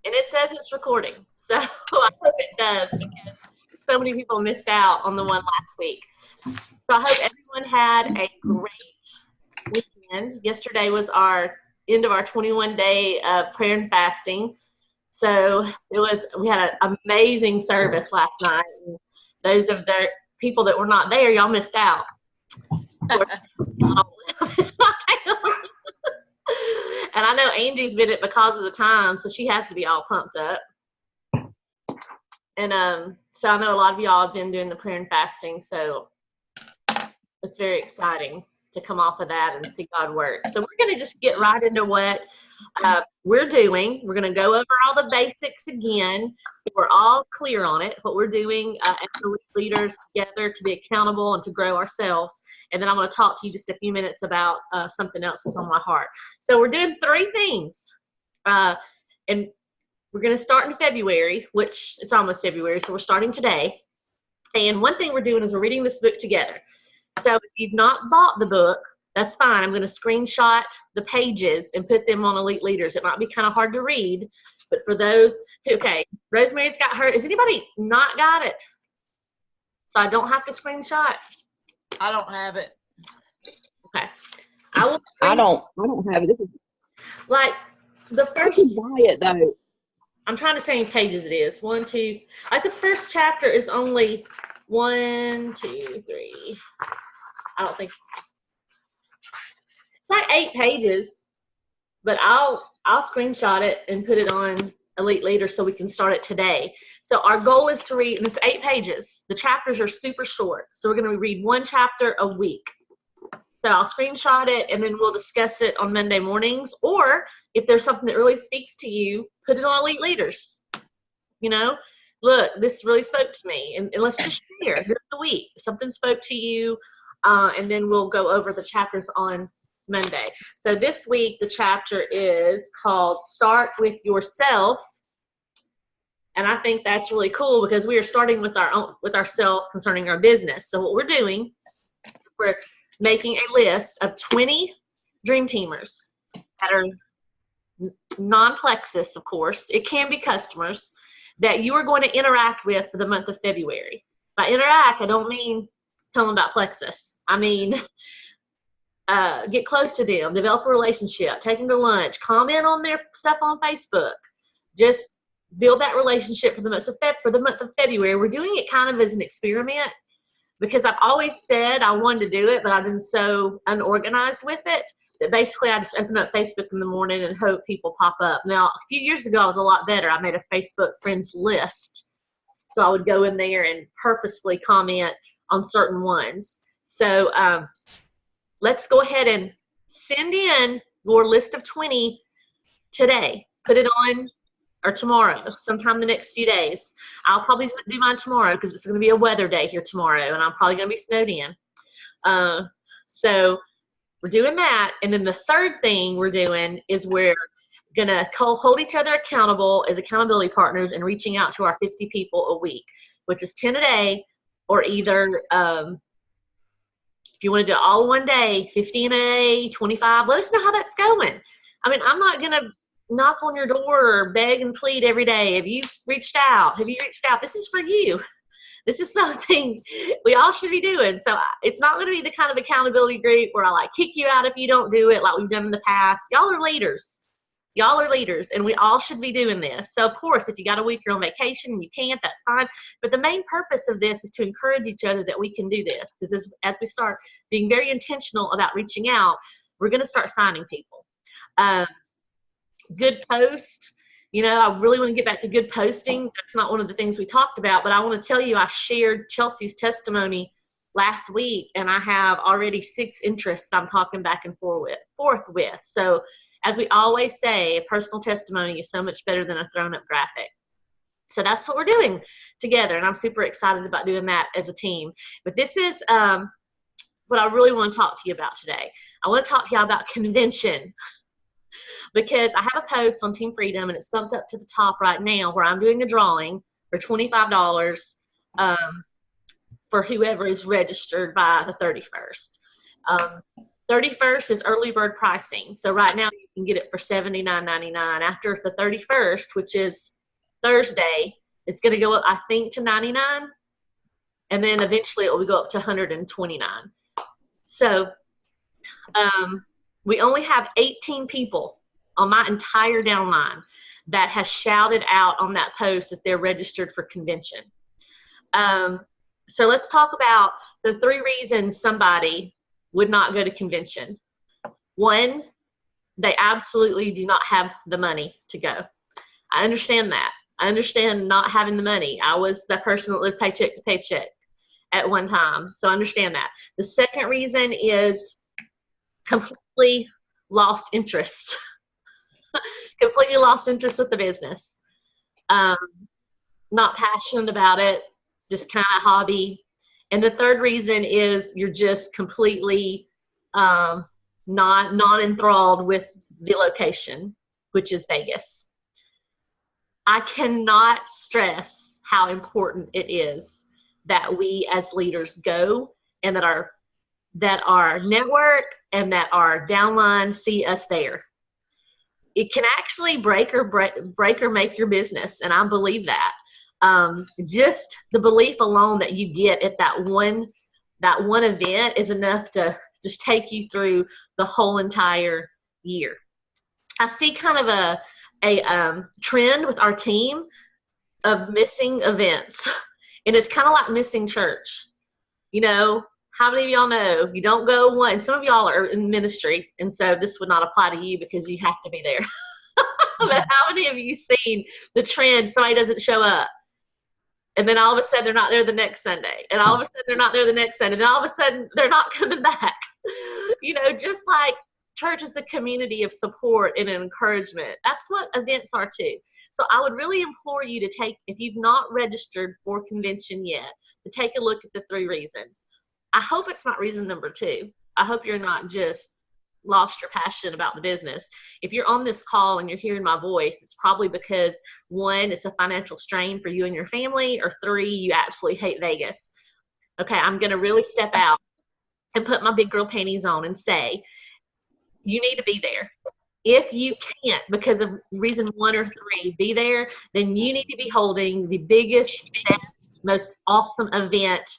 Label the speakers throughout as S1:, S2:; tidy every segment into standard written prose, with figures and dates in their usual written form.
S1: And it says it's recording. So I hope it does because so many people missed out on the one last week. So I hope everyone had a great weekend. Yesterday was our end of our 21-day prayer and fasting. So we had an amazing service last night. And those of the people that were not there, y'all missed out. And I know Angie's been it because of the time, so she has to be all pumped up. And so I know a lot of y'all have been doing the prayer and fasting, so it's very exciting to come off of that and see God work. So we're going to just get right into what we're doing. We're going to go over all the basics again, so we're all clear on it, what we're doing as the leaders together to be accountable and to grow ourselves. And then I'm going to talk to you just a few minutes about something else that's on my heart. So we're doing 3 things. And we're going to start in February, which it's almost February, so we're starting today. And one thing we're doing is we're reading this book together. So if you've not bought the book, that's fine. I'm going to screenshot the pages and put them on Elite Leaders. It might be kind of hard to read, but for those who, okay, Rosemary's got her. Has anybody not got it? So I don't have to screenshot?
S2: I don't have it.
S1: Okay.
S3: I don't have it.
S1: Like the first.
S3: I can buy it though.
S1: I'm trying to say in pages it is. 1, 2. Like the first chapter is only 1, 2, 3. I don't think. It's like 8 pages, but I'll screenshot it and put it on Elite Leader so we can start it today. So our goal is to read, and it's 8 pages. The chapters are super short, so we're going to read 1 chapter a week. So I'll screenshot it, and then we'll discuss it on Monday mornings. Or if there's something that really speaks to you, put it on Elite Leaders. You know, look, this really spoke to me, and let's just share. Here's the week. Something spoke to you, and then we'll go over the chapters on Monday. So this week, the chapter is called Start With Yourself. And I think that's really cool because we are starting with ourselves concerning our business. So what we're doing, we're making a list of 20 Dream Teamers that are non-Plexus, of course. It can be customers that you are going to interact with for the month of February. By interact, I don't mean tell them about Plexus. I mean get close to them, develop a relationship, take them to lunch, comment on their stuff on Facebook. Just build that relationship for the month of February. We're doing it kind of as an experiment because I've always said I wanted to do it, but I've been so unorganized with it that basically I just open up Facebook in the morning and hope people pop up. Now, a few years ago, I was a lot better. I made a Facebook friends list. So I would go in there and purposefully comment on certain ones. So let's go ahead and send in your list of 20 today. Put it on or tomorrow, sometime the next few days. I'll probably do mine tomorrow because it's going to be a weather day here tomorrow, and I'm probably going to be snowed in. So we're doing that. And then the third thing we're doing is we're going to hold each other accountable as accountability partners and reaching out to our 50 people a week, which is 10 a day, or either if you want to do it all one day, 15 a day, 25, let us know how that's going. I mean, I'm not going to knock on your door or beg and plead every day. Have you reached out? Have you reached out? This is for you. This is something we all should be doing. So it's not going to be the kind of accountability group where I like kick you out if you don't do it like we've done in the past. Y'all are leaders. Y'all are leaders, and we all should be doing this. So, of course, if you got a week you're on vacation and you can't, that's fine. But the main purpose of this is to encourage each other that we can do this. Because as we start being very intentional about reaching out, we're going to start signing people. Good post. You know, I really want to get back to good posting. That's not one of the things we talked about, but I want to tell you I shared Chelsea's testimony last week, and I have already 6 interests I'm talking back and forth with. So as we always say, a personal testimony is so much better than a thrown-up graphic. So that's what we're doing together, and I'm super excited about doing that as a team. But this is what I really want to talk to you about today. I want to talk to you about convention. Because I have a post on Team Freedom, and it's bumped up to the top right now, where I'm doing a drawing for $25 for whoever is registered by the 31st. 31st is early bird pricing. So right now you can get it for $79.99. After the 31st, which is Thursday, it's going to go up, I think, to $99. And then eventually it will go up to $129. So we only have 18 people on my entire downline that has shouted out on that post that they're registered for convention. So let's talk about the 3 reasons somebody would not go to convention. 1, they absolutely do not have the money to go. I understand that. I understand not having the money. I was that person that lived paycheck to paycheck at one time, so I understand that. The second reason is completely lost interest. Completely lost interest with the business. Not passionate about it, just kind of hobby. And the third reason is you're just completely not enthralled with the location, which is Vegas. I cannot stress how important it is that we as leaders go, and that our network and that our downline see us there. It can actually break or make your business, and I believe that. Just the belief alone that you get at that one event is enough to just take you through the whole entire year. I see kind of a trend with our team of missing events, and it's kind of like missing church. You know, how many of y'all know you don't go one? Some of y'all are in ministry, and so this would not apply to you because you have to be there. But how many of you seen the trend? Somebody doesn't show up, and then all of a sudden they're not there the next Sunday, and all of a sudden they're not there the next Sunday, and all of a sudden they're not coming back. You know, just like church is a community of support and encouragement. That's what events are too. So I would really implore you to take, if you've not registered for convention yet, to take a look at the 3 reasons. I hope it's not reason number 2. I hope you're not just lost your passion about the business. If you're on this call and you're hearing my voice, it's probably because 1, it's a financial strain for you and your family, or 3, you absolutely hate Vegas. Okay, I'm going to really step out and put my big girl panties on and say, you need to be there. If you can't, because of reason 1 or 3, be there, then you need to be holding the biggest, best, most awesome event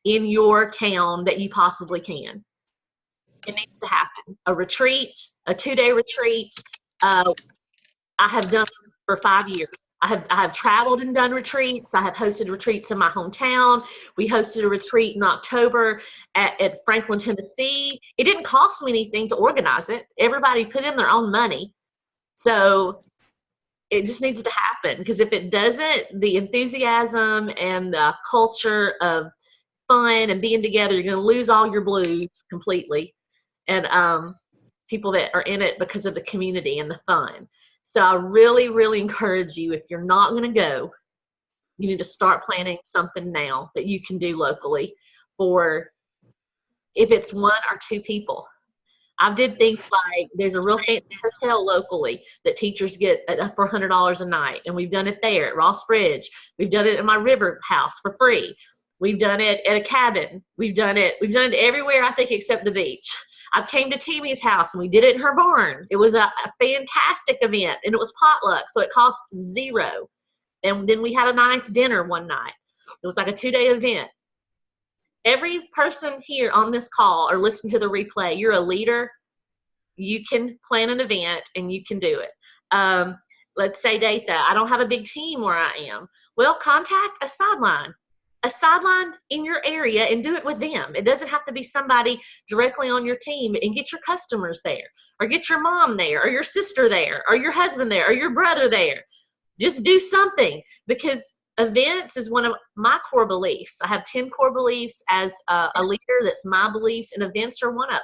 S1: in your town that you possibly can. It needs to happen. A retreat, a 2-day retreat. I have done them for 5 years. I have traveled and done retreats. I have hosted retreats in my hometown. We hosted a retreat in October at Franklin, Tennessee. It didn't cost me anything to organize it. Everybody put in their own money. So it just needs to happen, because if it doesn't, the enthusiasm and the culture of fun and being together, you're going to lose all your blues completely. And people that are in it because of the community and the fun. So I really, really encourage you, if you're not going to go, you need to start planning something now that you can do locally for, if it's 1 or 2 people. I did things like, there's a real fancy hotel locally that teachers get for $100 a night. And we've done it there at Ross Bridge. We've done it at my river house for free. We've done it at a cabin. We've done it everywhere, I think, except the beach. I came to Tammy's house and we did it in her barn. It was a fantastic event, and it was potluck, so it cost $0. And then we had a nice dinner one night. It was like a 2-day event. Every person here on this call or listen to the replay, you're a leader. You can plan an event and you can do it. Let's say, Datha, I don't have a big team where I am. Well, contact a sideline in your area and do it with them. It doesn't have to be somebody directly on your team, and get your customers there, or get your mom there, or your sister there, or your husband there, or your brother there. Just do something, because events is one of my core beliefs. I have 10 core beliefs as a leader. That's my beliefs, and events are one of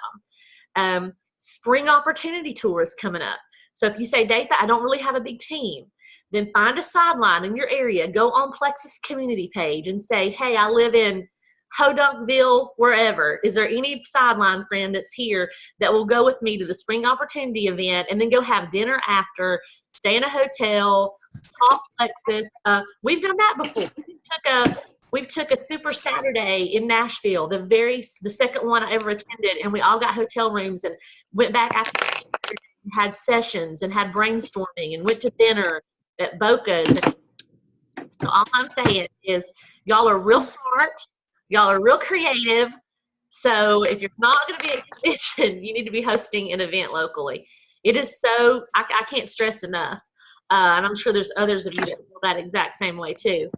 S1: them. Spring opportunity tour is coming up. So if you say, Datha, I don't really have a big team, then find a sideline in your area. Go on Plexus community page and say, hey, I live in Hodunkville, wherever. Is there any sideline friend that's here that will go with me to the spring opportunity event, and then go have dinner after, stay in a hotel, talk Plexus? We've done that before. We took a Super Saturday in Nashville, the second one I ever attended, and we all got hotel rooms and went back after had sessions and had brainstorming and went to dinner at Boca's. So all I'm saying is y'all are real smart. Y'all are real creative. So if you're not going to be at a convention, you need to be hosting an event locally. It is so, I can't stress enough. And I'm sure there's others of you that feel that exact same way too.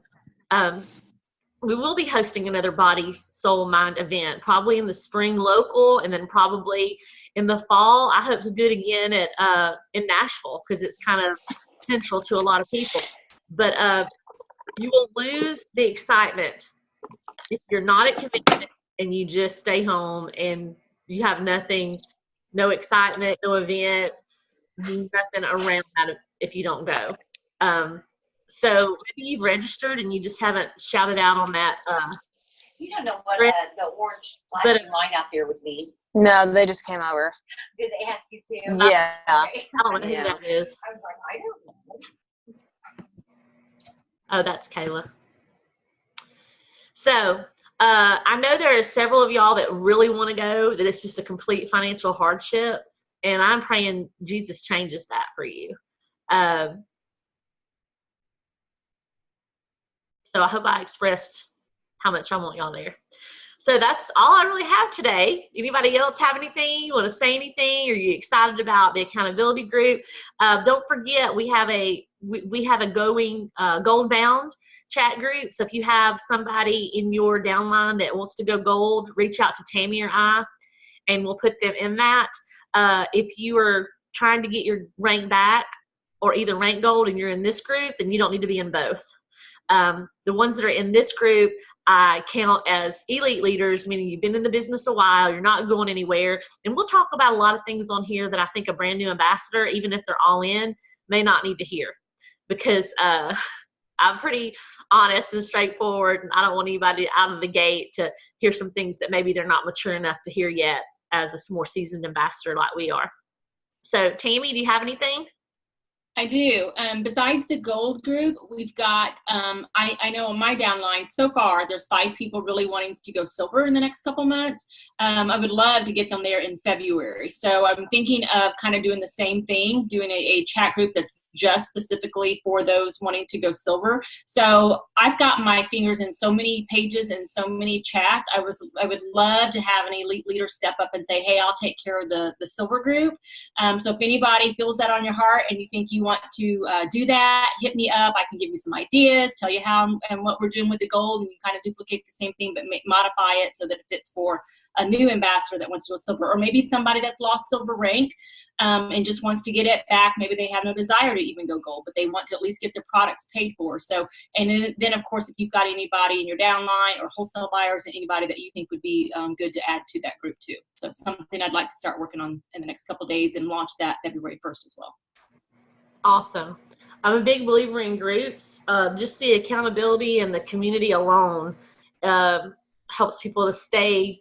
S1: We will be hosting another Body, Soul, Mind event, probably in the spring local, and then probably in the fall. I hope to do it again at in Nashville because it's kind of central to a lot of people. But you will lose the excitement if you're not at convention and you just stay home and you have nothing, no excitement, no event, nothing around that if you don't go. So maybe you've registered and you just haven't shouted out on that.
S4: You don't know what the orange
S1: But-
S4: flashing light out there would be.
S5: No, they just came over.
S4: Did they ask you to?
S5: Yeah.
S4: Okay.
S1: I don't know who
S5: Yeah.
S1: that is.
S4: I was like, I don't know.
S1: Oh, that's Kayla. So I know there are several of y'all that really want to go, that it's just a complete financial hardship. And I'm praying Jesus changes that for you. So I hope I expressed how much I want y'all there. So that's all I really have today. Anybody else have anything? You want to say anything? Are you excited about the accountability group? Don't forget, we have a going gold bound chat group. So if you have somebody in your downline that wants to go gold, reach out to Tammy or I, and we'll put them in that. If you are trying to get your rank back or either rank gold and you're in this group, then you don't need to be in both. The ones that are in this group, I count as elite leaders, meaning you've been in the business a while, you're not going anywhere. And we'll talk about a lot of things on here that I think a brand new ambassador, even if they're all in, may not need to hear. Because I'm pretty honest and straightforward, and I don't want anybody out of the gate to hear some things that maybe they're not mature enough to hear yet as a more seasoned ambassador like we are. So, Tammy, do you have anything?
S6: I do. Besides the gold group, we've got, I know on my downline so far, there's 5 people really wanting to go silver in the next couple months. I would love to get them there in February. So I'm thinking of kind of doing the same thing, doing a chat group that's just specifically for those wanting to go silver. So I've got my fingers in so many pages and so many chats. I would love to have an elite leader step up and say, hey, I'll take care of the silver group. So if anybody feels that on your heart and you think you want to do that, hit me up. I can give you some ideas, tell you how and what we're doing with the gold, and you kind of duplicate the same thing but modify it so that it fits for a new ambassador that wants to do a silver, or maybe somebody that's lost silver rank and just wants to get it back. Maybe they have no desire to even go gold, but they want to at least get their products paid for. So, and then of course, if you've got anybody in your downline or wholesale buyers and anybody that you think would be good to add to that group too. So something I'd like to start working on in the next couple of days and launch that February 1st as well.
S1: Awesome. I'm a big believer in groups. Just the accountability and the community alone helps people to stay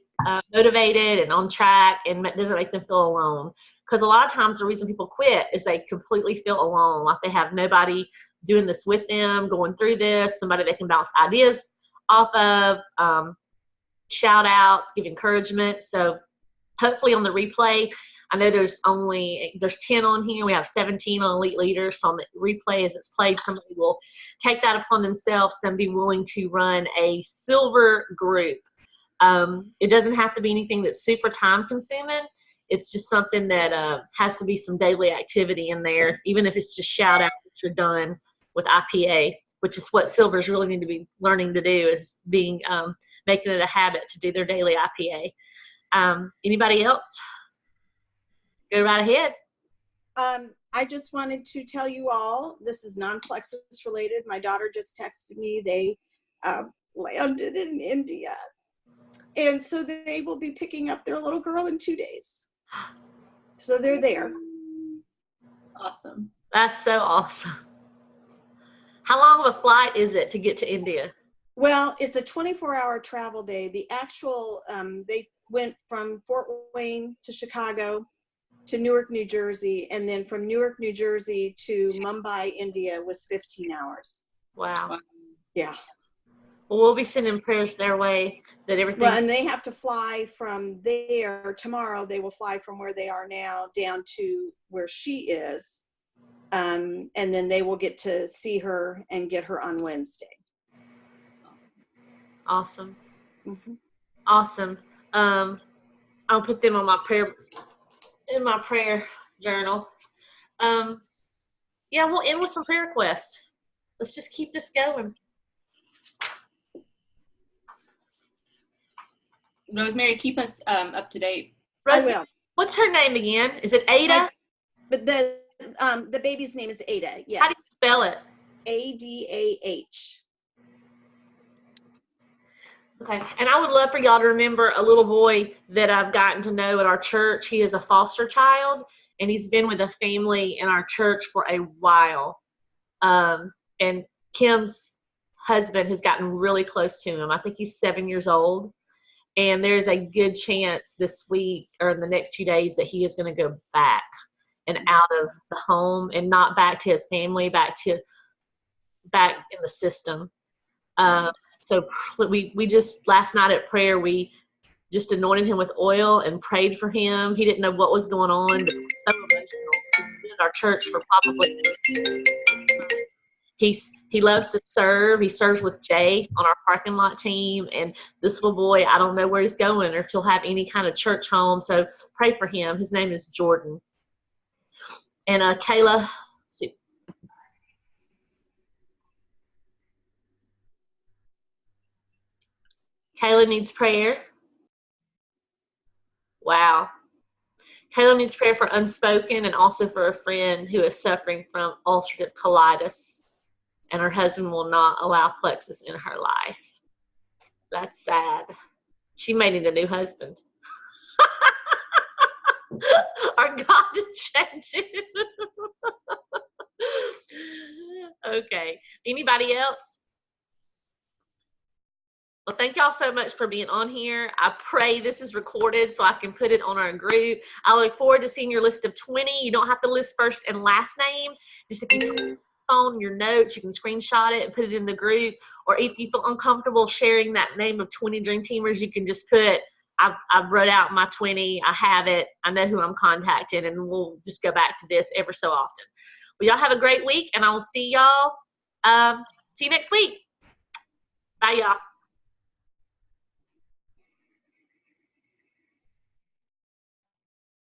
S1: motivated and on track and doesn't make them feel alone. Because a lot of times the reason people quit is they completely feel alone, like they have nobody doing this with them, going through this, somebody they can bounce ideas off of, shout outs, give encouragement. So hopefully on the replay, I know there's 10 on here. We have 17 on Elite Leaders. So on the replay as it's played, somebody will take that upon themselves and be willing to run a silver group. It doesn't have to be anything that's super time consuming. It's just something that has to be some daily activity in there, even if it's just shout out that you're done with IPA, which is what silvers really need to be learning to do, is being making it a habit to do their daily IPA. Anybody else? Go right ahead.
S7: I just wanted to tell you all, this is non-Plexus related. My daughter just texted me. They landed in India. And so they will be picking up their little girl in 2 days. So they're there.
S6: Awesome.
S1: That's so awesome. How long of a flight is it to get to India?
S7: Well, it's a 24-hour travel day. The actual, they went from Fort Wayne to Chicago to Newark, New Jersey, and then from Newark, New Jersey to Mumbai, India was 15 hours.
S1: Wow.
S7: Yeah.
S1: Well, we'll be sending prayers their way that everything.
S7: Well, and they have to fly from there tomorrow. They will fly from where they are now down to where she is. And then they will get to see her and get her on Wednesday.
S1: Awesome.
S7: Mhm.
S1: Awesome. I'll put them on my prayer journal. Yeah, we'll end with some prayer requests. Let's just keep this going.
S6: Rosemary, keep us up to date.
S7: I
S1: Rosie,
S7: will.
S1: what's her name again? Is it Ada?
S7: But the baby's name is Ada.
S1: How do
S7: Yes.
S1: you spell it?
S7: ADAH.
S1: Okay. And I would love for y'all to remember a little boy that I've gotten to know at our church. He is a foster child, and he's been with a family in our church for a while. And Kim's husband has gotten really close to him. I think he's 7 years old. And there's a good chance this week or in the next few days that he is going to go back and out of the home and not back to his family, back in the system. So we just, last night at prayer, we just anointed him with oil and prayed for him. He didn't know what was going on, but it was so emotional. He's been in our church for probably, he loves to serve. He serves with Jay on our parking lot team. And this little boy, I don't know where he's going or if he'll have any kind of church home. So pray for him. His name is Jordan. And Kayla, let's see. Kayla needs prayer. Wow. Kayla needs prayer for unspoken and also for a friend who is suffering from ulcerative colitis, and her husband will not allow Plexus in her life. That's sad. She may need a new husband. Our God is changing. Okay. Anybody else? Well, thank y'all so much for being on here. I pray this is recorded so I can put it on our group. I look forward to seeing your list of 20. You don't have to list first and last name. Just if you take your phone, your notes, you can screenshot it and put it in the group. Or if you feel uncomfortable sharing that name of 20 Dream Teamers, you can just put, I've wrote out my 20. I have it. I know who I'm contacting, and we'll just go back to this ever so often. Well, y'all have a great week, and I will see y'all. See you next week. Bye, y'all.